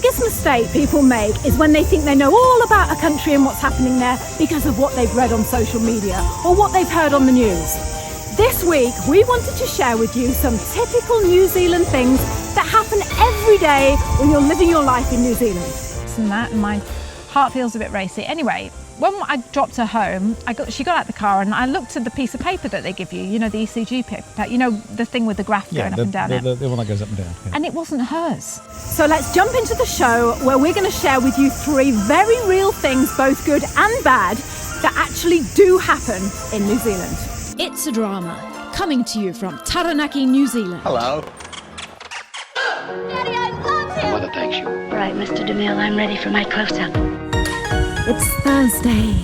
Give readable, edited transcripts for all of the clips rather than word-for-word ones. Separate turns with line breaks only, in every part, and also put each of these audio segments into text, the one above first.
biggest mistake people make is when they think they know all about a country and what's happening there because of what they've read on social media or what they've heard on the news. This week, we wanted to share with you some typical New Zealand things that happen every day when you're living your life in New Zealand.
And that, and my heart feels a bit racy. Anyway, when I dropped her home, she got out the car and I looked at the piece of paper that they give you, you know, the ECG paper, you know, the thing with the graph going up and down it.
The one that goes up and down. Yeah.
And it wasn't hers.
So let's jump into the show where we're going to share with you 3 very real things, both good and bad, that actually do happen in New Zealand.
It's a Drama, coming to you from Taranaki, New Zealand.
Hello.
Daddy, I love him!
Mother thanks you.
Right, Mr. DeMille, I'm ready for my close-up.
It's Thursday,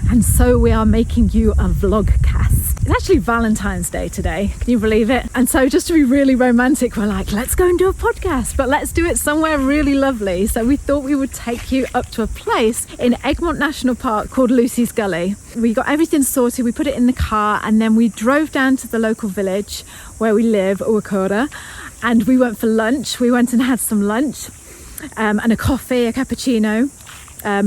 and so we are making you a vlogcast. It's actually Valentine's Day today, can you believe it? And so just to be really romantic, we're like, let's go and do a podcast, but let's do it somewhere really lovely. So we thought we would take you up to a place in Egmont National Park called Lucy's Gully. We got everything sorted, we put it in the car, and then we drove down to the local village where we live, Uakura, and we went for lunch. We went and had some lunch and a coffee, a cappuccino.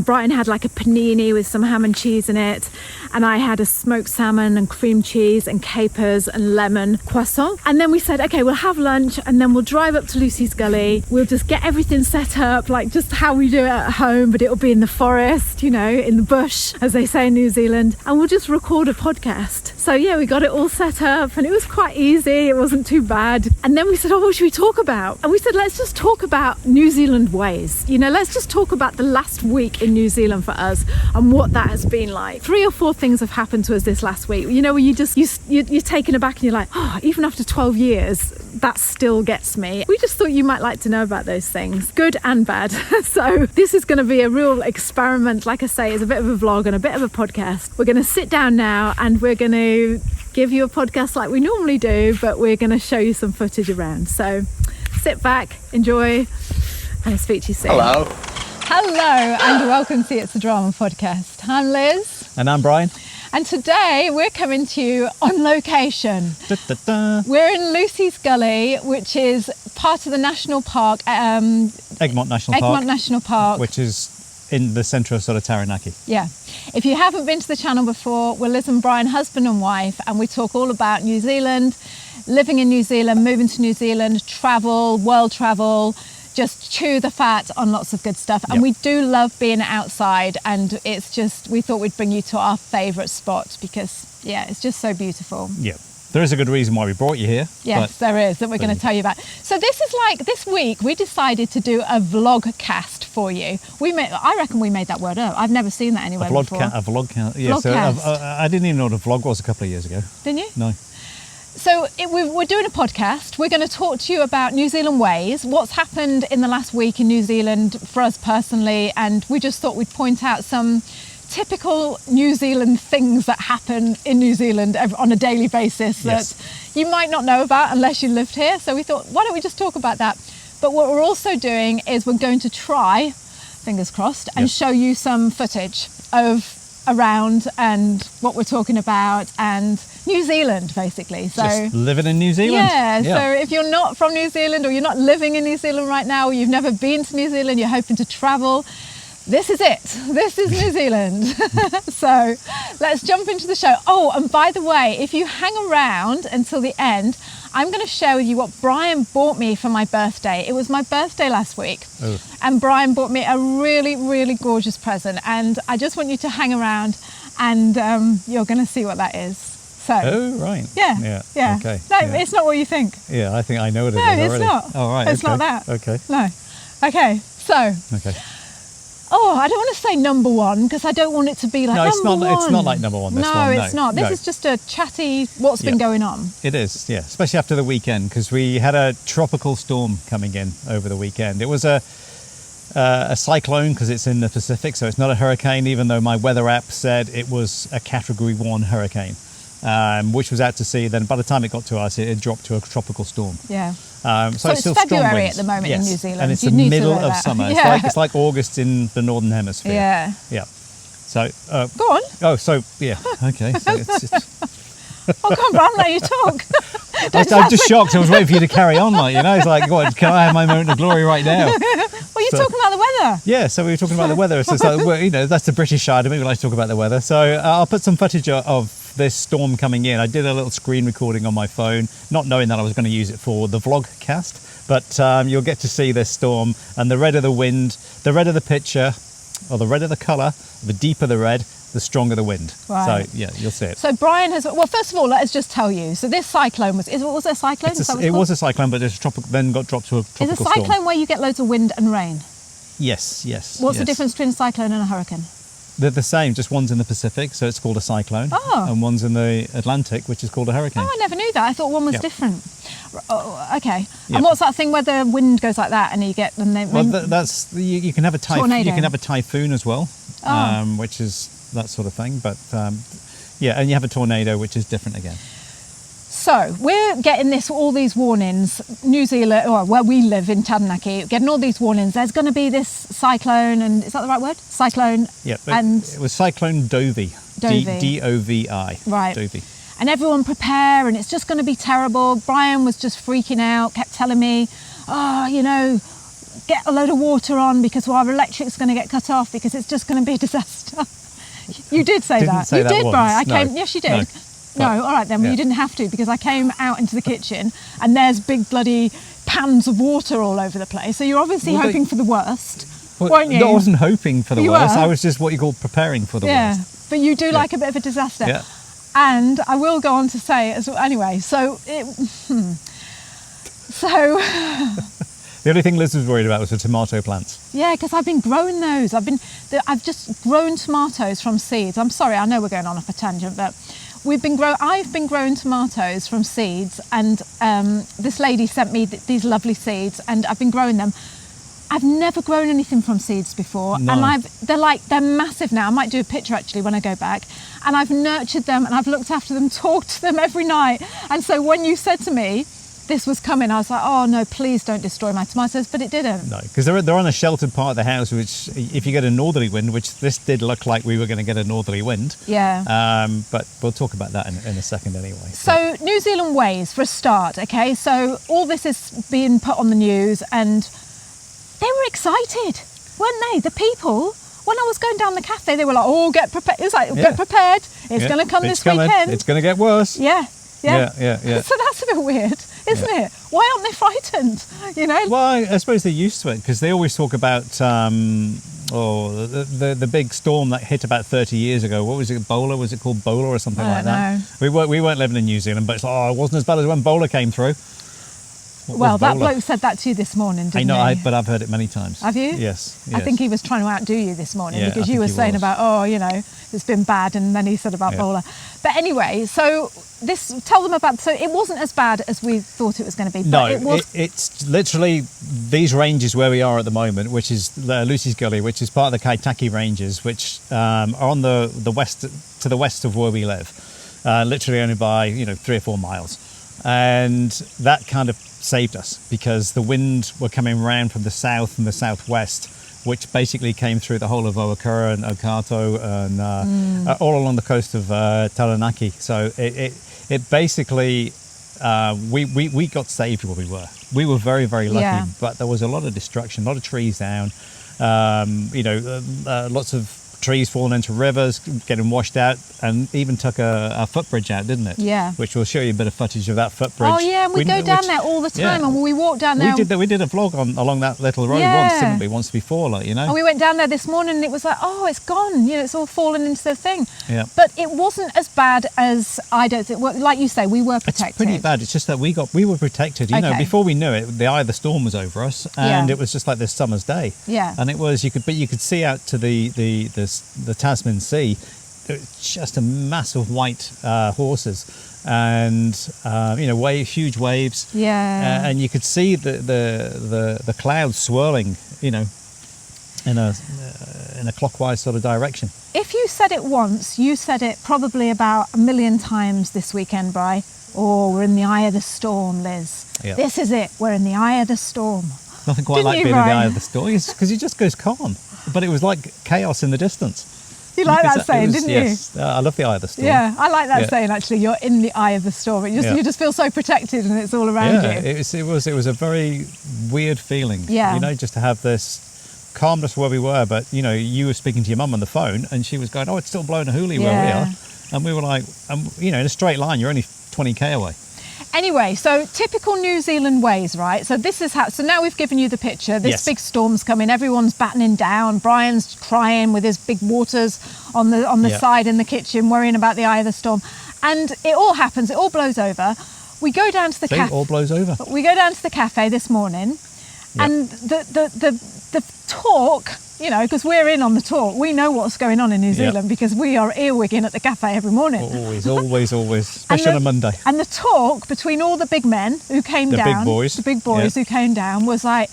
Brian had like a panini with some ham and cheese in it, and I had a smoked salmon and cream cheese and capers and lemon croissant. And then we said, okay, we'll have lunch and then we'll drive up to Lucy's Gully. We'll just get everything set up like just how we do it at home, but it'll be in the forest, you know, in the bush, as they say in New Zealand, and we'll just record a podcast. So yeah, we got it all set up and it was quite easy. It wasn't too bad. And then we said, oh, what should we talk about? And we said, let's just talk about New Zealand ways. You know, let's just talk about the last week in New Zealand for us and what that has been like. 3 or 4 things have happened to us this last week, you know, where you're taken aback and you're like, oh, even after 12 years that still gets me. We just thought you might like to know about those things, good and bad. So this is going to be a real experiment. Like I say, it's a bit of a vlog and a bit of a podcast. We're going to sit down now and we're going to give you a podcast like we normally do, but we're going to show you some footage around. So sit back, enjoy, and I'll speak to you soon.
Hello and welcome to It's a Drama podcast. I'm Liz.
And I'm Brian.
And today we're coming to you on location.
Da, da, da.
We're in Lucy's Gully, which is part of the national park.
Egmont National Park.
Which
Which is in the centre of sort of Taranaki.
Yeah. If you haven't been to the channel before, we're Liz and Brian, husband and wife, and we talk all about New Zealand, living in New Zealand, moving to New Zealand, travel, world travel, just chew the fat on lots of good stuff. And we do love being outside, and it's just, we thought we'd bring you to our favourite spot because, yeah, it's just so beautiful.
Yeah. There is a good reason why we brought you here.
Yes, there is, that we're going to tell you about. So this is like, this week we decided to do a vlogcast for you. I reckon we made that word up. I've never seen that anywhere before.
A vlogcast. Yeah, so I didn't even know what a vlog was a couple of years ago.
Didn't you?
No.
So we're doing a podcast. We're going to talk to you about New Zealand ways, what's happened in the last week in New Zealand for us personally, and we just thought we'd point out some typical New Zealand things that happen in New Zealand on a daily basis that you might not know about unless you lived here. So we thought, why don't we just talk about that? But what we're also doing is we're going to try, fingers crossed, and show you some footage of around and what we're talking about and New Zealand basically. So
just living in New Zealand.
Yeah, so if you're not from New Zealand or you're not living in New Zealand right now or you've never been to New Zealand, you're hoping to travel, this is it. This is New Zealand. So let's jump into the show. Oh, and by the way, if you hang around until the end, I'm going to share with you what Brian bought me for my birthday. It was my birthday last week. Oh. And Brian bought me a really, really gorgeous present. And I just want you to hang around and you're going to see what that is. So,
oh, right.
Yeah.
Okay.
No, it's not what you think.
Yeah, I think I know what it is
already.
No, it's
not.
Oh, right.
It's not that.
Okay.
No. Okay, so.
Okay.
Oh, I don't want to say number one because I don't want it to be like number one.
It's not like number one, this one.
No, it's not. This is just a chatty what's been going on.
It is, yeah, especially after the weekend because we had a tropical storm coming in over the weekend. It was a cyclone because it's in the Pacific, so it's not a hurricane, even though my weather app said it was a Category 1 hurricane, which was out to sea. Then by the time it got to us, it had dropped to a tropical storm.
Yeah.
So
it's
still
February
strong winds.
at the moment in New Zealand.
And it's
you
the
need
middle
to know
of
that.
summer.
Yeah.
It's like August in the Northern Hemisphere.
Yeah.
Yeah. So
go on.
Oh, so yeah. Okay. So it's
oh, come on, let you talk.
I'm just shocked. I was waiting for you to carry on, like, you know. It's like, what, can I have my moment of glory right now?
Well, you're talking about the weather.
Yeah, so we were talking about the weather. So it's like, well, you know, that's the British side of me. We like to talk about the weather. So I'll put some footage of this storm coming in. I did a little screen recording on my phone, not knowing that I was going to use it for the vlogcast. But you'll get to see this storm, and the redder the wind, the redder the picture, or the redder the colour, the deeper the red, the stronger the wind.
Right.
So yeah, you'll see it.
So Brian has, well, first of all, let us just tell you. So this cyclone was it a cyclone?
It was a cyclone, but it's then got dropped to a tropical
Is a cyclone
storm.
where you get loads of wind and rain?
Yes.
What's the difference between a cyclone and a hurricane?
They're the same, just one's in the Pacific, so it's called a cyclone, and one's in the Atlantic, which is called a hurricane.
Oh, I never knew that. I thought one was different. Oh, okay.
Yep.
And what's that thing where the wind goes like that and you get and then?
Well, that's you can have a
Tornado.
You can have a typhoon as well, which is that sort of thing. But yeah, and you have a tornado, which is different again.
So we're getting all these warnings. New Zealand, or where we live in Taranaki, getting all these warnings. There's going to be this cyclone, and is that the right word? Cyclone.
Yeah,
and
it was Cyclone Dovi. D-O-V-I.
Right.
Dovi.
And everyone prepare, and it's just going to be terrible. Brian was just freaking out, kept telling me, you know, get a load of water on because our electric's going to get cut off because it's just going to be a disaster. You did say
Didn't
that.
say
You
that
did,
once.
Brian.
No.
Yes, you did. No, all right then. Well,
Yeah.
you didn't have to because I came out into the kitchen and there's big bloody pans of water all over the place. So you're obviously hoping for the worst, weren't you?
No, I wasn't hoping for the
You
worst.
were?
I was just what you call preparing for the worst.
But you do like a bit of a disaster.
Yeah.
And I will go on to say as well. Anyway, so
The only thing Liz was worried about was the tomato plants.
yeah, because I've been growing those. I've just grown tomatoes from seeds. I'm sorry, I know we're going on off a tangent, but I've been growing tomatoes from seeds, and this lady sent me these lovely seeds, and I've been growing them. I've never grown anything from seeds before,
No.
and they're massive now. I might do a picture actually when I go back, and I've nurtured them and I've looked after them, talked to them every night. And so when you said to me this was coming, I was like, oh no, please don't destroy my tomatoes, but it didn't.
No, because they're on a sheltered part of the house, which if you get a northerly wind, which this did look like we were going to get a northerly wind.
Yeah.
But we'll talk about that in a second anyway.
So New Zealand ways for a start, okay? So all this is being put on the news and they were excited, weren't they? The people, when I was going down the cafe, they were like, oh, get prepared. It's like, get prepared. It's going to come this weekend.
It's going to get worse.
Yeah.
Yeah.
So that's a bit weird, isn't it? Why aren't they frightened? You know?
Well, I suppose they're used to it because they always talk about the big storm that hit about 30 years ago. What was it, Bowler? Was it called Bowler or something like that? We weren't living in New Zealand, but it's like, it wasn't as bad as when Bowler came through.
Well, that bloke said that to you this morning, didn't he?
I know, but I've heard it many times.
Have you?
Yes.
I think he was trying to outdo you this morning because
I
you were
think he
saying
was.
about, it's been bad, and then he said about Bowler. But anyway, so tell them about, so it wasn't as bad as we thought it was going to be.
No,
but
it's literally these ranges where we are at the moment, which is Lucy's Gully, which is part of the Kaitaki Ranges, which are on the west, to the west of where we live, literally only by 3 or 4 miles. And that kind of saved us because the wind were coming around from the south and the southwest, which basically came through the whole of Oakura and Okato and all along the coast of Taranaki. So it basically we got saved where we were. We were very, very lucky, but there was a lot of destruction, a lot of trees down, lots of trees falling into rivers, getting washed out, and even took a footbridge out, didn't it?
Yeah.
Which we'll show you a bit of footage of that footbridge.
Oh yeah, we go down there all the time, and we walk down there.
We did a vlog along that little road once, didn't we? Once before,
And we went down there this morning, and it was like, oh, it's gone. It's all fallen into the thing.
Yeah.
But it wasn't as bad as I don't think. Well, like you say, we were protected.
It's pretty bad. It's just that we were protected. Before we knew it, the eye of the storm was over us, and it was just like this summer's day.
Yeah.
And it was you could see out to the Tasman Sea. It was just a massive white horses, and huge waves.
Yeah.
And you could see the clouds swirling, in a clockwise sort of direction.
If you said it once, you said it probably about 1 million times this weekend, Bri. Oh, we're in the eye of the storm, Liz.
Yeah.
This is it. We're in the eye of the storm.
Nothing quite
Didn't
like
you,
being in the
Ryan?
eye of the storm, because it just goes calm. But it was like chaos in the distance.
You like that saying, didn't you?
Yes, I love the eye of the storm.
Yeah, I like that saying actually. You're in the eye of the storm. You just feel so protected, and it's all around you.
It was a very weird feeling.
Yeah.
Just to have this calmed us where we were. But you were speaking to your mum on the phone, and she was going, "Oh, it's still blowing a hoolie where we are," and we were like, in a straight line, you're only 20k away.
Anyway, so typical New Zealand ways, right? So this is how. So now we've given you the picture. This big storm's coming. Everyone's battening down. Brian's crying with his big waters on the side in the kitchen, worrying about the eye of the storm. And it all happens. It all blows over. We go down to the cafe.
It all blows over.
We go down to the cafe this morning, and the talk. Because we're in on the talk. We know what's going on in New Zealand because we are earwigging at the cafe every morning.
Always, especially on a Monday.
And the talk between all the big men who came down, the big boys who came down, was like,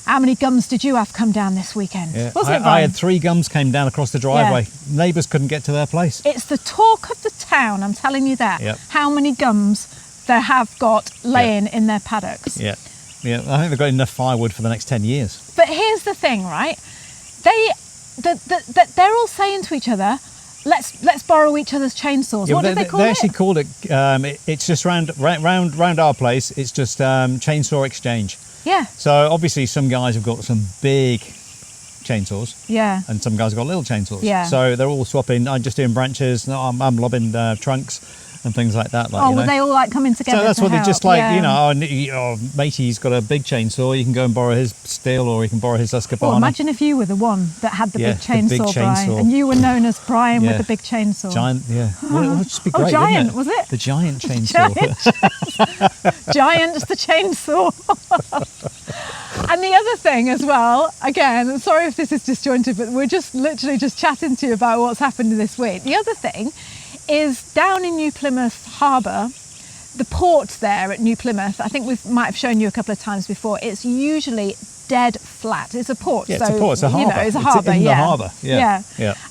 how many gums did you have come down this weekend?
Yeah.
Wasn't it, Brian?
I had 3 gums came down across the driveway. Neighbours couldn't get to their place.
It's the talk of the town, I'm telling you that. How many gums they have got laying in their paddocks.
Yeah, I think they've got enough firewood for the next 10 years.
But here's the thing, right? They're all saying to each other, let's borrow each other's chainsaws. What do they call it?
They actually called it. It's just round our place. It's just chainsaw exchange.
Yeah.
So obviously some guys have got some big chainsaws.
Yeah.
And some guys have got little chainsaws.
Yeah.
So they're all swapping. I'm just doing branches. No, I'm lobbing trunks and things like that. Like,
were they all like coming together?
So that's what
help?
they're just like. Matey's got a big chainsaw. You can go and borrow his steel, or you can borrow his Husqvarna.
Well, imagine if you were the one that had the big chainsaw,
the big
Brian,
chainsaw.
and you were known as Brian with the big chainsaw.
Giant, well, it would just be great,
giant,
wouldn't it?
was it?
The giant chainsaw.
Giant's the chainsaw. And the other thing as well, again, sorry if this is disjointed, but we're just literally just chatting to you about what's happened this week. The other thing is down in New Plymouth Harbour, the port there at New Plymouth, I think we might have shown you a couple of times before, it's usually dead flat. It's a port.
Yeah, it's a port, it's a harbour.
It's a harbour,
in the harbour, yeah.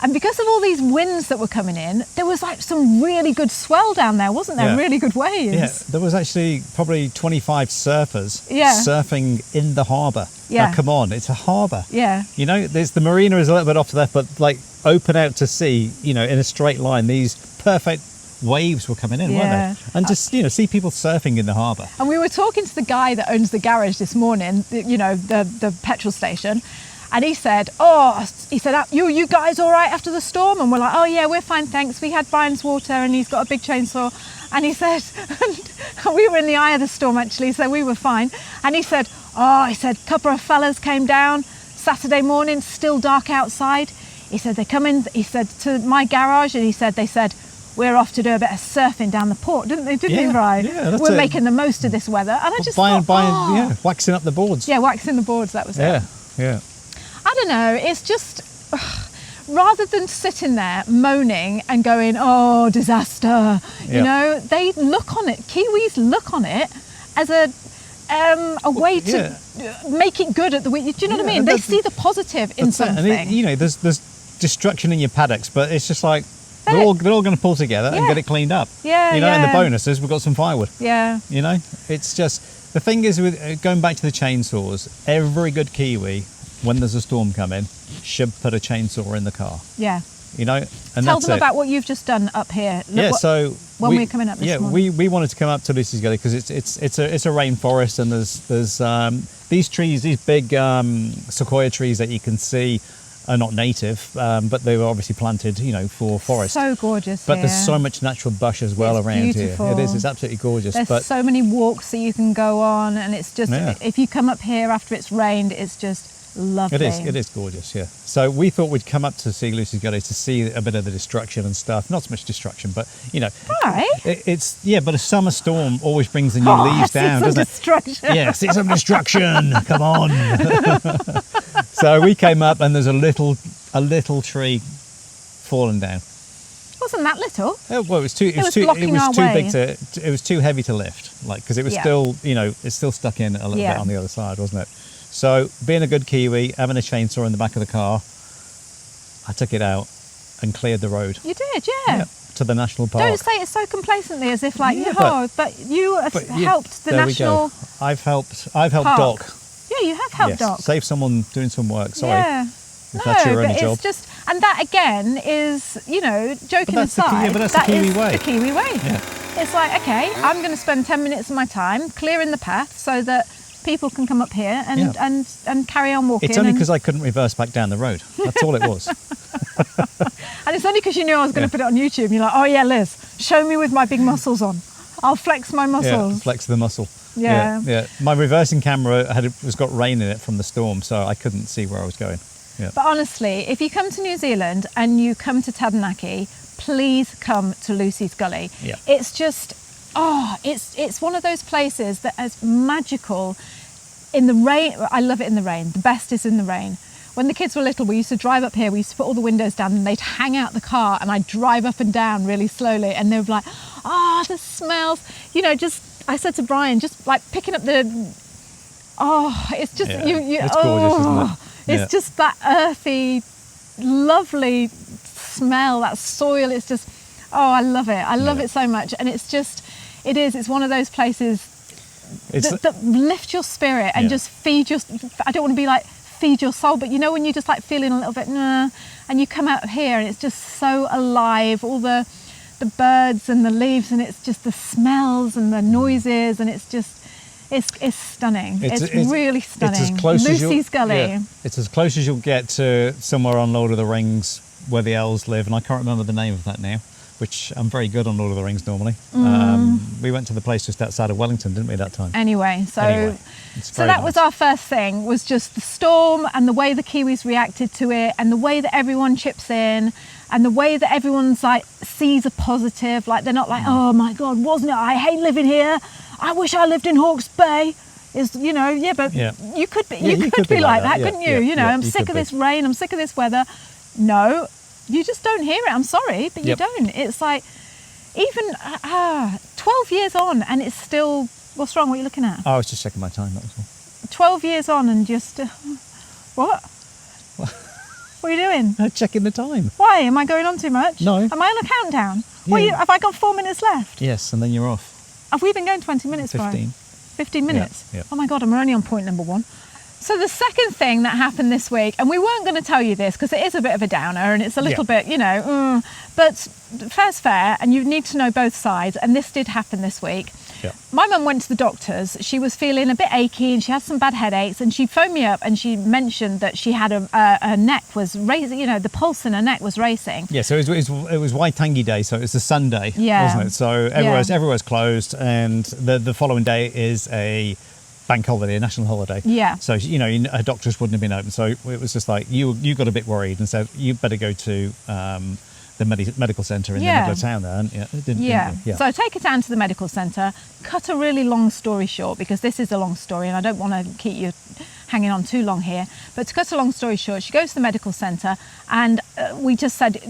And because of all these winds that were coming in, there was like some really good swell down there, wasn't there?
Yeah.
Really good waves.
Yeah, there was actually probably 25 surfers surfing in the harbour.
Yeah.
Now, come on, it's a harbour.
Yeah.
There's the marina is a little bit off there, but like open out to sea, in a straight line, these perfect waves were coming in, weren't they? And just, see people surfing in the harbour.
And we were talking to the guy that owns the garage this morning, the petrol station, and he said, you guys all right after the storm? And we're like, oh yeah, we're fine, thanks. We had Brian's water and he's got a big chainsaw. And he said, and we were in the eye of the storm actually, so we were fine. And he said, a couple of fellas came down Saturday morning, still dark outside. He said, they come in, he said, to my garage, and he said, we're off to do a bit of surfing down the port, didn't they, Brian?
Yeah, that's
we're making the most of this weather. And I just
waxing up the boards.
Yeah, waxing the boards, that was it.
Yeah.
I don't know, it's just, rather than sitting there moaning and going, oh, disaster, they look on it, Kiwis look on it as a way to make it good at the week. Do you know what I mean? They see the positive in something.
And there's destruction in your paddocks, but it's just like, they're all going to pull together and get it cleaned up. And the bonus is we've got some firewood. It's just, the thing is with going back to the chainsaws, every good Kiwi, when there's a storm coming, should put a chainsaw in the car. And
tell them about what you've just done up here. When we're coming up this morning.
we wanted to come up to Lucy's Gully because it's a rainforest, and there's these trees, these big sequoia trees that you can see are not native, but they were obviously planted, for forest.
So gorgeous.
But there's so much natural bush as well around
beautiful.
here. It is. It's absolutely gorgeous.
There's so many walks that you can go on, and it's just if you come up here after it's rained, it's just lovely.
It is gorgeous. Yeah. So we thought we'd come up to see Lucy's Gully to see a bit of the destruction and stuff. Not so much destruction, but
All right.
But a summer storm always brings the new leaves down, doesn't it?
Destruction.
Yeah, see some destruction. Come on. So we came up, and there's a little tree fallen down.
Wasn't that little?
Oh, well, it was too big to. It was too heavy to lift, because it was still, it's still stuck in a little bit on the other side, wasn't it? So being a good Kiwi, having a chainsaw in the back of the car, I took it out and cleared the road.
You did, yeah.
To the national park.
Don't say it so complacently as if like, but you have helped the national.
I've helped Doc.
Yeah, you have helped Doc.
Save someone doing some work. Sorry.
Yeah.
If that's your only
but
job.
it's just, and that again is, joking aside,
but that's the Kiwi way.
The Kiwi way.
Yeah.
It's like, okay, I'm going to spend 10 minutes of my time clearing the path so that people can come up here and
Yeah.
and carry on walking.
It's only
and-
because I couldn't reverse back down the road. That's all it was.
And it's only because you knew I was going to put it on YouTube. You're like, oh yeah, Liz, show me with my big muscles on. I'll flex my
Yeah,
muscles.
flex the muscle.
Yeah.
Yeah. My reversing camera was got rain in it from the storm, so I couldn't see where I was going. Yeah.
But honestly, if you come to New Zealand and you come to Taranaki, please come to Lucy's Gully.
Yeah.
It's just, it's one of those places that is magical in the rain. I love it in the rain. The best is in the rain. When the kids were little, we used to drive up here, we used to put all the windows down and they'd hang out the car and I'd drive up and down really slowly and they were like, the smells, I said to Brian, just like picking up it's just,
It's gorgeous, isn't it?
It's just that earthy, lovely smell, that soil. It's just, I love it. I love it so much. And it's one of those places that lift your spirit and just feed I don't want to be like, feed your soul, but when you're just like feeling a little bit and you come out here and it's just so alive, all the birds and the leaves, and it's just the smells and the noises, and it's just it's stunning. It's really stunning.
It's as close
Lucy's Gully.
It's as close as you'll get to somewhere on Lord of the Rings where the elves live, and I can't remember the name of that now, which I'm very good on Lord of the Rings normally. We went to the place just outside of Wellington, didn't we, that time?
Anyway, so
very
that
nice.
was our first thing, was just the storm and the way the Kiwis reacted to it and the way that everyone chips in and the way that everyone's like sees a positive, like they're not like, oh my God, wasn't it? I hate living here. I wish I lived in Hawke's Bay. You could be, you could be like that, couldn't you? I'm sick of this rain. I'm sick of this weather. No, you just don't hear it. I'm sorry, but you don't. It's like, even 12 years on and it's still, what's wrong? What are you looking at?
I was just checking my time, that was all.
12 years on and just, what? What are you doing?
No, checking the time.
Why? Am I going on too much?
No.
Am I on a countdown?
Yeah.
Have I got 4 minutes left?
Yes, and then you're off.
Have we been going 20 minutes,
15.
Brian? 15 minutes?
Yeah.
Oh my God, I'm only on point number 1. So the second thing that happened this week, and we weren't going to tell you this because it is a bit of a downer and it's a little bit, but fair's fair and you need to know both sides, and this did happen this week.
Yeah.
My mum went to the doctors. She was feeling a bit achy and she had some bad headaches, and she phoned me up and she mentioned that she had her neck was racing, the pulse in her neck was racing.
Yeah, so it was Waitangi Day, so it's a Sunday, wasn't it? So everywhere's closed, and the following day is a bank holiday, a national holiday.
Yeah.
So her doctors wouldn't have been open, so it was just like you got a bit worried and said you better go to the medical centre in the middle of town there. And, didn't you?
So take her down to the medical centre. Cut a really long story short, because this is a long story and I don't want to keep you hanging on too long here. But to cut a long story short, she goes to the medical centre and we just said,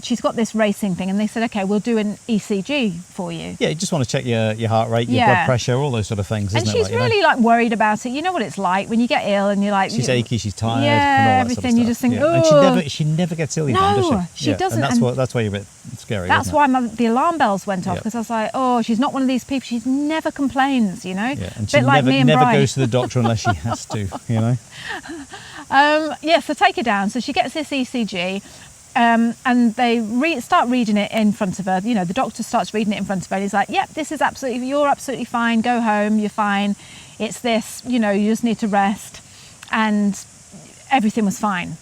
she's got this racing thing, and they said, okay, we'll do an ECG for you.
Yeah, you just want to check your heart rate, your blood pressure, all those sort of things, isn't
and
it?
she's really like worried about it. You know what it's like when you get ill and you're like...
She's achy, she's tired,
yeah,
and all that
everything.
Sort of
You just think,
oh. And she never gets ill even, does she?
She doesn't.
And that's why you're a bit scary,
That's why the alarm bells went off,
Yep.
because I was like, oh, she's not one of these people. She never complains,
Yeah, and
a
she
bit like me and
never
Bri.
goes to the doctor unless she has to,
So take her down. So she gets this ECG, and they start reading it in front of her. The doctor starts reading it in front of her. And he's like, "Yep, you're absolutely fine. Go home. You're fine. It's this. You just need to rest." And everything was fine.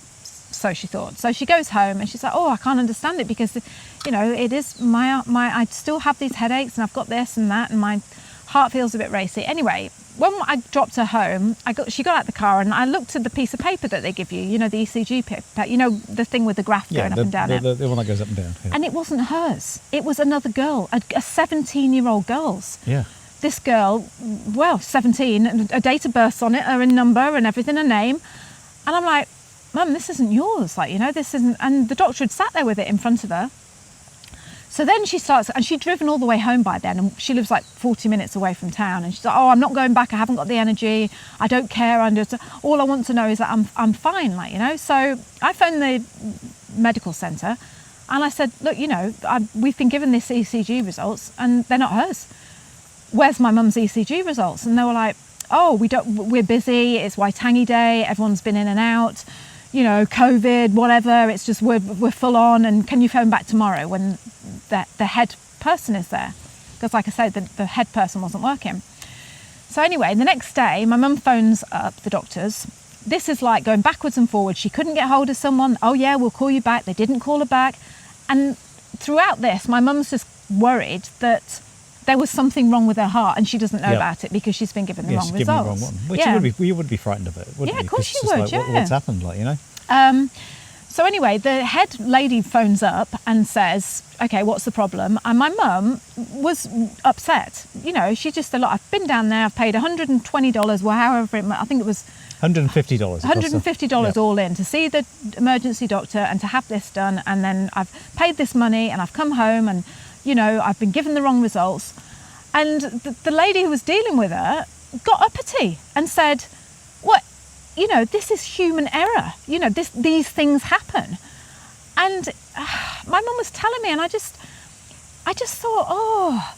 So she thought. So she goes home and she's like, "Oh, I can't understand it because, it is my I still have these headaches and I've got this and that and my heart feels a bit racy." Anyway, when I dropped her home, she got out the car and I looked at the piece of paper that they give you, the ECG paper, the thing with the graph going up and down it.
The one that goes up and down. Yeah.
And it wasn't hers. It was another girl, a 17-year-old girl's.
Yeah.
This girl, 17, a date of birth on it, her number and everything, her name. And I'm like, "Mum, this isn't yours. This isn't." And the doctor had sat there with it in front of her. So then she starts, and she'd driven all the way home by then, and she lives like 40 minutes away from town. And she's like, "Oh, I'm not going back. I haven't got the energy. I don't care. All I want to know is that I'm fine." So I phoned the medical centre, and I said, "Look, we've been given this ECG results, and they're not hers. Where's my mum's ECG results?" And they were like, "Oh, we're busy. It's Waitangi Day. Everyone's been in and out. COVID, whatever. It's just we're full on. And can you phone back tomorrow when the head person is there?" Because like I said, the head person wasn't working. So anyway, the next day, my mum phones up the doctors. This is like going backwards and forwards. She couldn't get hold of someone. Oh yeah, we'll call you back. They didn't call her back. And throughout this, my mum's just worried that there was something wrong with her heart and she doesn't know about it because she's been given the wrong results.
The wrong one. Which you would be frightened of it, wouldn't you?
Yeah, of course you would,
What's happened, like, you know?
So anyway, the head lady phones up and says, okay, what's the problem? And my mum was upset. You know, she just I've been down there, I've paid $120, well, however, I think it was
$150.
$150 all in to see the emergency doctor and to have this done. And then I've paid this money and I've come home and, you know, I've been given the wrong results. And the lady who was dealing with her got uppity and said, what? You know, this is human error. You know, these things happen. And my mum was telling me, and I just thought, oh,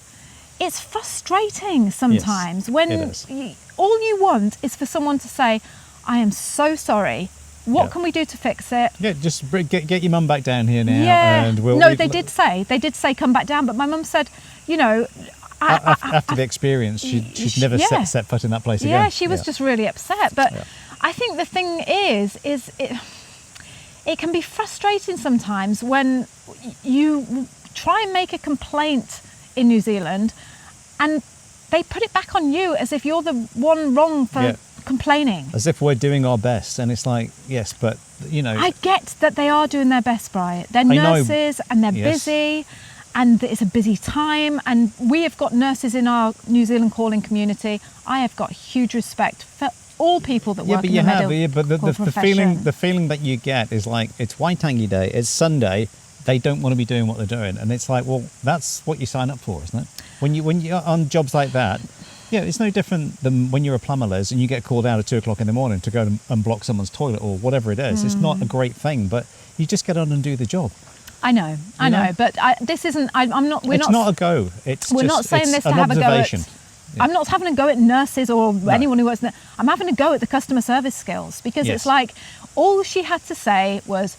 it's frustrating sometimes when all you want is for someone to say, I am so sorry. What can we do to fix it?
Yeah, just get your mum back down here now.
Yeah.
And
they did say come back down, but my mum said, you know,
after the experience, she'd never set foot in that place again.
Yeah, she was just really upset. But I think the thing is it can be frustrating sometimes when you try and make a complaint in New Zealand and they put it back on you as if you're the one wrong for complaining.
As if we're doing our best. And it's like, yes, but, you know.
I get that they are doing their best, Brian. They're nurses and they're busy. And it's a busy time, and we have got nurses in our New Zealand calling community. I have got huge respect for all people that work in the medical profession.
The feeling that you get is like, it's Waitangi Day, it's Sunday, they don't want to be doing what they're doing, and it's like, well, that's what you sign up for, isn't it? When you're on jobs like that, it's no different than when you're a plumber, Liz, and you get called out at 2:00 in the morning to go and block someone's toilet or whatever it is. It's not a great thing, but you just get on and do the job.
I know, but this isn't. I'm not.
It's not a go.
We're not saying this to have a go at. I'm not having a go at nurses or anyone who works there. I'm having a go at the customer service skills because it's like all she had to say was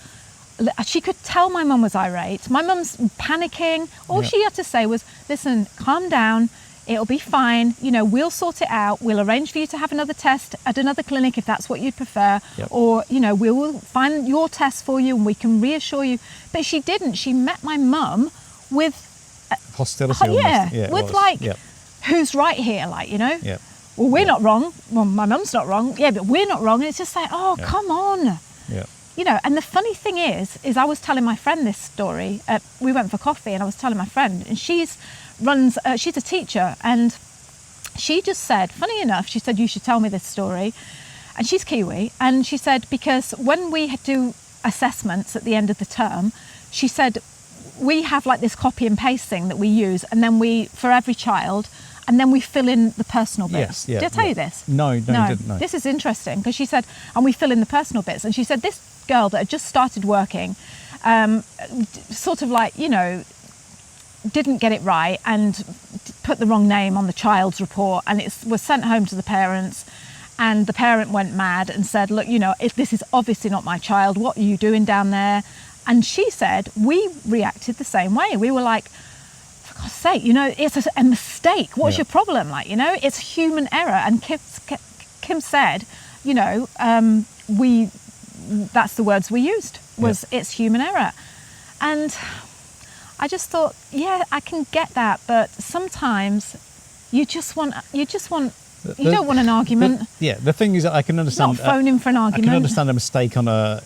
she could tell my mum was irate. My mum's panicking. All she had to say was, "Listen, calm down. It'll be fine. You know, we'll sort it out. We'll arrange for you to have another test at another clinic if that's what you'd prefer. Or, you know, we will find your test for you and we can reassure you." But she didn't. She met my mum with
hostility.
Who's right here? Like, you know, well, we're not wrong. Well, my mum's not wrong. Yeah, but we're not wrong. And it's just like, oh, come on. You know, and the funny thing is I was telling my friend this story. We went for coffee and I was telling my friend, and she's a teacher, and she just said, funny enough, she said, you should tell me this story. And she's Kiwi, and she said, because when we do assessments at the end of the term, she said, we have like this copy and paste thing that we use, and then for every child, and then we fill in the personal bits. Did I tell you this?
No, you didn't. No.
This is interesting, because she said, and we fill in the personal bits. And she said, this girl that had just started working, sort of like, you know, didn't get it right and put the wrong name on the child's report, and it was sent home to the parents, and the parent went mad and said, look, you know, if this is obviously not my child, what are you doing down there? And she said, we reacted the same way. We were like, for God's sake, you know, it's a mistake. What's your problem? Like, you know, it's human error. And Kim said, you know, that's the words we used, was it's human error. And I just thought, yeah, I can get that, but sometimes you don't want an argument.
The thing is, I can understand.
Not phoning for an argument.
I can understand a mistake on a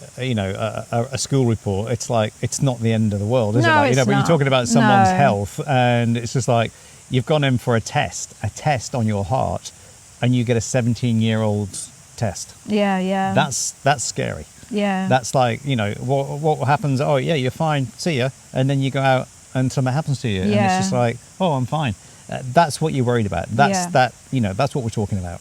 school report. It's like, it's not the end of the world, is it? Like, you know, but you're talking about someone's health, and it's just like, you've gone in for a test on your heart, and you get a 17-year-old's test.
Yeah.
That's scary.
Yeah.
That's like, you know, what happens? Oh, yeah, you're fine. See ya. And then you go out and something happens to you. And it's just like, oh, I'm fine. That's what you're worried about. That's what we're talking about.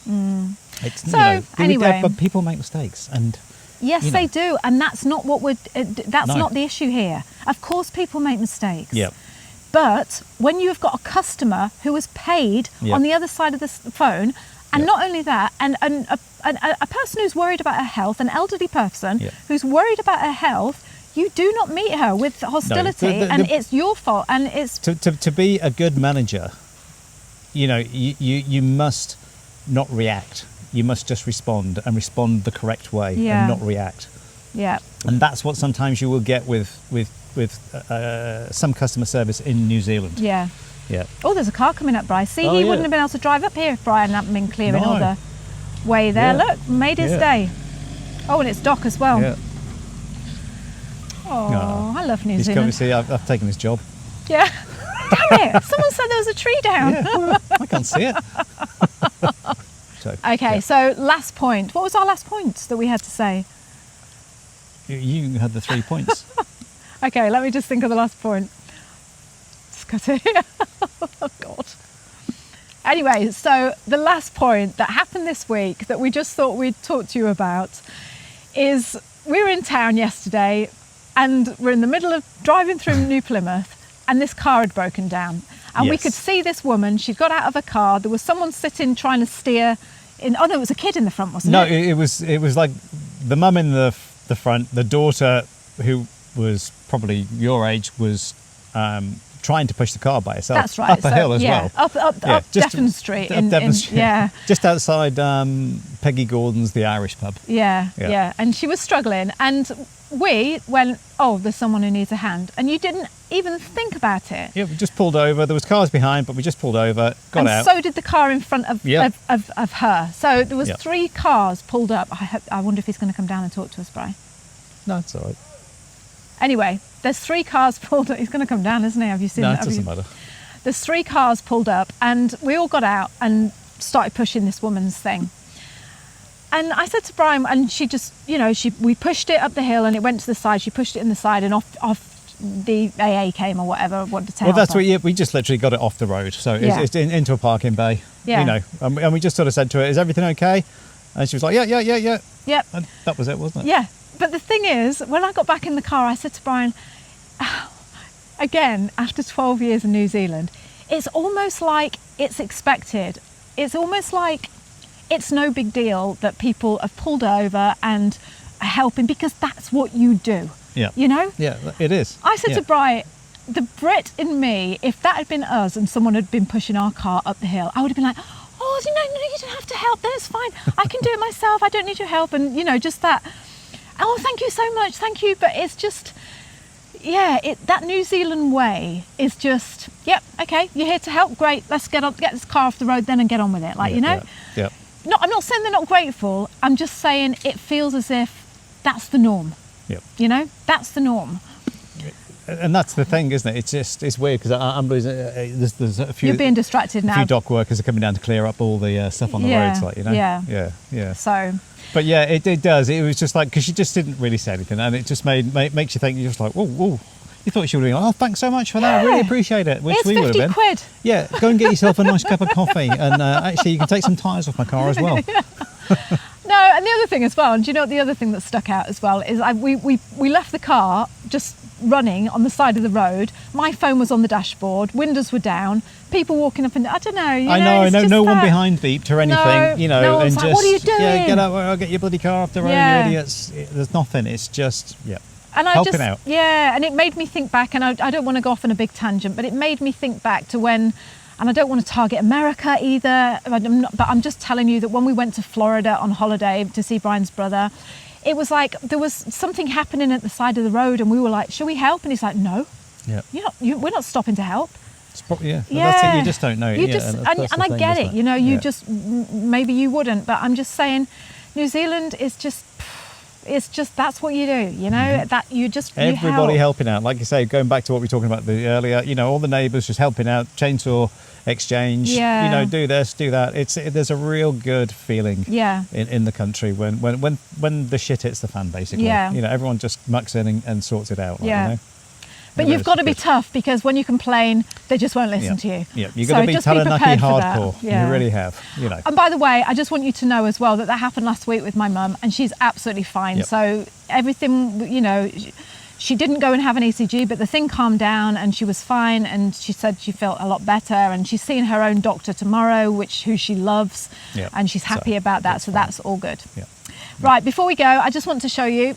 It's,
so, anyway.
But people make mistakes. And
yes, they do. And that's not what not the issue here. Of course, people make mistakes.
Yeah.
But when you've got a customer who is paid on the other side of the phone, and not only that, and a person who's worried about her health, an elderly person who's worried about her health, you do not meet her with hostility, and it's your fault. And it's
to be a good manager, you know, you must not react. You must just respond and respond the correct way
Yeah.
and not react.
Yeah.
And that's what sometimes you will get with some customer service in New Zealand.
Yeah.
Yeah.
Oh, there's a car coming up, Bryce. See,
Oh,
he
yeah.
wouldn't have been able to drive up here if Brian hadn't been clearing
No.
all the way there.
Yeah.
Look, made his
Yeah.
day. Oh, and it's Doc as well.
Yeah.
Oh, I love New
He's
Zealand.
coming. See, I've taken his job.
Yeah. Damn it! Someone said there was a tree down.
Yeah, I can't see it. So,
Okay,
yeah.
so last point. What was our last point that we had to say?
You had the 3 points.
Okay, let me just think of the last point. Just cut it. Oh, God. Anyway, so the last point that happened this week that we just thought we'd talk to you about is we were in town yesterday and we're in the middle of driving through New Plymouth and this car had broken down. And we
Yes.
could see this woman, she'd got out of a car, there was someone sitting trying to steer in, oh no, it was a kid in the front, wasn't
No,
it?
it was like the mum in the front, the daughter, who was probably your age, was trying to push the car by herself.
That's right.
Up a hill as well.
Up
just
Devon Street.
Up Devon Street.
Yeah.
Just outside Peggy Gordon's, the Irish pub.
Yeah,
Yeah.
yeah. And she was struggling. And we went, oh, there's someone who needs a hand. And you didn't even think about it.
Yeah, we just pulled over. There was cars behind, but we just pulled over, got
And
out.
so did the car in front of
Yep.
of her. So there was
Yep.
3 cars pulled up. I wonder if he's going to come down and talk to us, Brian.
No, it's all right.
Anyway, there's 3 cars pulled up. He's going to come down, isn't he? Have you seen
No,
that?
it doesn't matter.
There's 3 cars pulled up and we all got out and started pushing this woman's thing. And I said to Brian, and she just, we pushed it up the hill and it went to the side. She pushed it in the side and off the AA came or whatever, wanted to
Well,
help
that's
her.
what we just literally got it off the road. So
Yeah.
it's into a parking bay,
Yeah.
And we just sort of said to her, is everything okay? And she was like, yeah.
Yep.
And that was it, wasn't it?
Yeah. But the thing is, when I got back in the car, I said to Brian, again, after 12 years in New Zealand, it's almost like it's expected. It's almost like it's no big deal that people have pulled over and are helping because that's what you do.
Yeah.
You know?
Yeah, it is.
I said
Yeah.
to Brian, the Brit in me, if that had been us and someone had been pushing our car up the hill, I would have been like, oh, no, you don't have to help. That's fine. I can do it myself. I don't need your help. And, just that, oh, thank you so much. Thank you. But it's just, that New Zealand way is just, yep, okay, you're here to help. Great. Let's get this car off the road then and get on with it.
Yeah.
No, I'm not saying they're not grateful. I'm just saying it feels as if that's the norm.
Yeah.
That's the norm.
And that's the thing, isn't it? It's weird because I'm losing. There's a few.
You're being distracted
A
now.
few dock workers are coming down to clear up all the stuff on the roads,
Yeah. So.
But yeah, it does. It was just like, because she just didn't really say anything, and it just makes you think. You're just like, whoa. You thought she would have been like, oh, thanks so much for that. I really appreciate it. Which
It's
we would
50
have been.
quid.
Yeah, go and get yourself a nice cup of coffee, and actually, you can take some tyres off my car as well.
No, and the other thing as well, and do you know what the other thing that stuck out as well is we left the car just running on the side of the road. My phone was on the dashboard, windows were down, people walking up and I don't know.
I know. No one behind beeped or anything,
no one's
and
like,
just
what are you doing?
Yeah, get out. I'll get your bloody car off the road,
Yeah.
you idiots. There's nothing. It's just
And I
helping
just,
out.
Yeah, and it made me think back, and I don't want to go off on a big tangent, but it made me think back to when, and I don't want to target America either, but I'm just telling you that when we went to Florida on holiday to see Brian's brother, it was like there was something happening at the side of the road, and we were like, "Shall we help?" And he's like, "No,
Yeah.
we're not stopping to help."
Yeah. That's it. You just don't know.
You
Yeah,
just,
that's
and
the
I
thing,
get
isn't
it. You
Yeah.
just maybe you wouldn't, but I'm just saying, New Zealand is just. It's just that's what you do, that you just you
Everybody
help.
helping out, like you say, going back to what we were talking about earlier. All the neighbours just helping out, chainsaw exchange.
Yeah.
Do this, do that. There's a real good feeling.
Yeah.
In the country when the shit hits the fan, basically.
Yeah.
Everyone just mucks in and sorts it out.
Yeah. But
Yeah,
you've got to be
good.
tough because when you complain, they just won't listen to you.
Yeah, you've got to be
just
Taranaki
prepared for that.
hardcore.
Yeah.
You really have.
And by the way, I just want you to know as well that happened last week with my mum, and she's absolutely fine.
Yep.
So everything, she didn't go and have an ECG, but the thing calmed down and she was fine, and she said she felt a lot better, and she's seeing her own doctor tomorrow, who she loves,
Yep.
and she's happy
So,
about that.
that's
So
fine.
that's all good.
Yeah.
Right, before we go, I just want to show you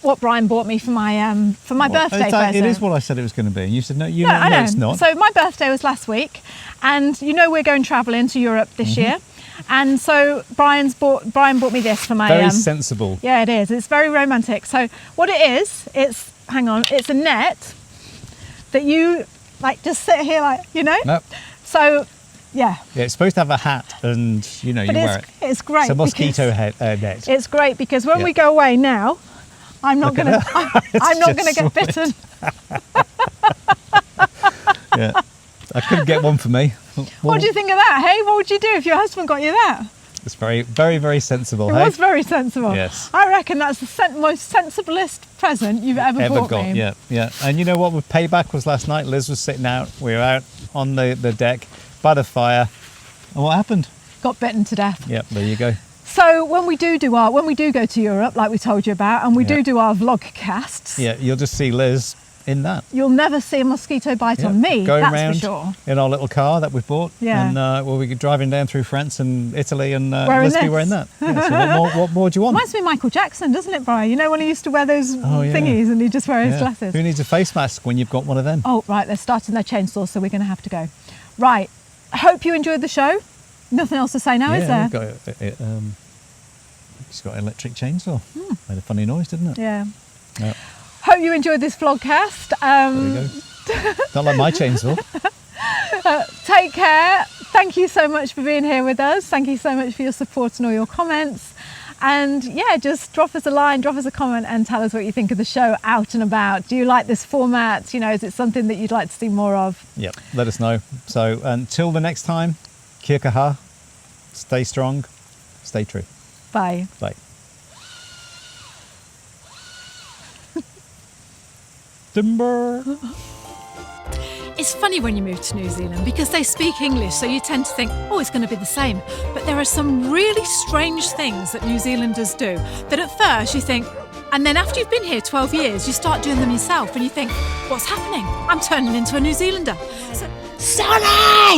what Brian bought me for my birthday present.
It is what I said it was going to be. And you said no.
I know.
It's not.
So my birthday was last week, and we're going travelling to Europe this year. And so Brian bought me this for my
Very sensible.
Yeah, it is. It's very romantic. So what it is, it's a net that you like just sit here like, you know.
Nope.
So yeah.
Yeah, it's supposed to have a hat, and you know,
But
you wear it.
It's great.
It's a mosquito
because
net.
It's great because when
Yeah.
we go away now, I'm not
Look
gonna
at
I'm not
just
gonna get bitten.
Yeah, I couldn't get one for me.
What do you think of that? Hey, what would you do if your husband got you that?
It's very, very, very sensible.
It
hey?
was very sensible.
Yes.
I reckon that's the most sensiblest present you've ever bought
got.
me.
Yeah, yeah. And you know what? With payback was last night. Liz was sitting out. We were out on the deck by the fire, and what happened?
Got bitten to death.
Yep, there you go.
So when we do go to Europe, like we told you about, and we do our vlog casts,
Yeah, you'll just see Liz in that.
you'll never see a mosquito bite on me.
Going
that's
around
for sure.
in our little car that we've bought.
Yeah.
And we're driving down through France and Italy, and
Wearing
Liz will be
this.
wearing that. Yeah, so what more do you want?
Reminds me of Michael Jackson, doesn't it, Brian? You know when he used to wear those thingies and he'd just wear his
Yeah.
glasses.
Who needs a face mask when you've got one of them?
Oh, right, they're starting their chainsaw, so we're going to have to go. Right, hope you enjoyed the show. Nothing else to say now, is there?
It's got an electric chainsaw. Made a funny noise, didn't it?
Yeah.
Yep.
Hope you enjoyed this vlogcast.
There you go. Not like my chainsaw.
Take care. Thank you so much for being here with us. Thank you so much for your support and all your comments. And yeah, just drop us a line, drop us a comment and tell us what you think of the show out and about. Do you like this format? You know, is it something that you'd like to see more of?
Yep, let us know. So until the next time, kia kaha, stay strong, stay true.
Bye.
Bye. Timber.
It's funny when you move to New Zealand because they speak English, so you tend to think, oh, it's going to be the same. But there are some really strange things that New Zealanders do that at first you think, and then after you've been here 12 years, you start doing them yourself and you think, what's happening? I'm turning into a New Zealander.
Sorry!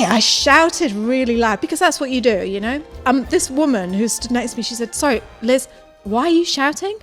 I shouted really loud because that's what you do, you know? This woman who stood next to me, she said, sorry, Liz, why are you shouting?